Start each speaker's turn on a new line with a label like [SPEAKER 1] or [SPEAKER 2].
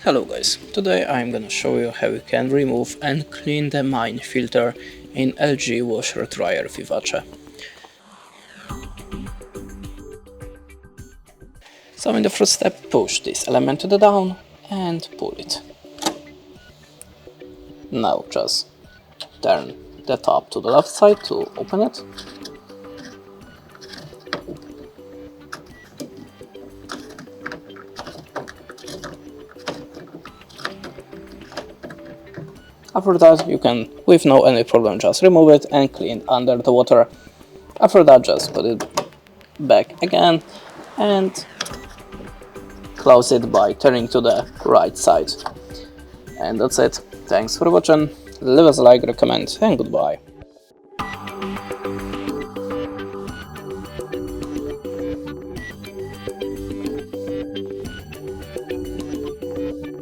[SPEAKER 1] Hello guys, today I'm gonna show you how you can remove and clean the main filter in LG washer dryer Vivace. So in the first step, push this element to the down and pull it. Now just turn the top to the left side to open it. After that, you can, with no any problem, just remove it and clean under the water. After that, just put it back again and close it by turning to the right side. And that's it. Thanks for watching. Leave us a like, recommend, and goodbye.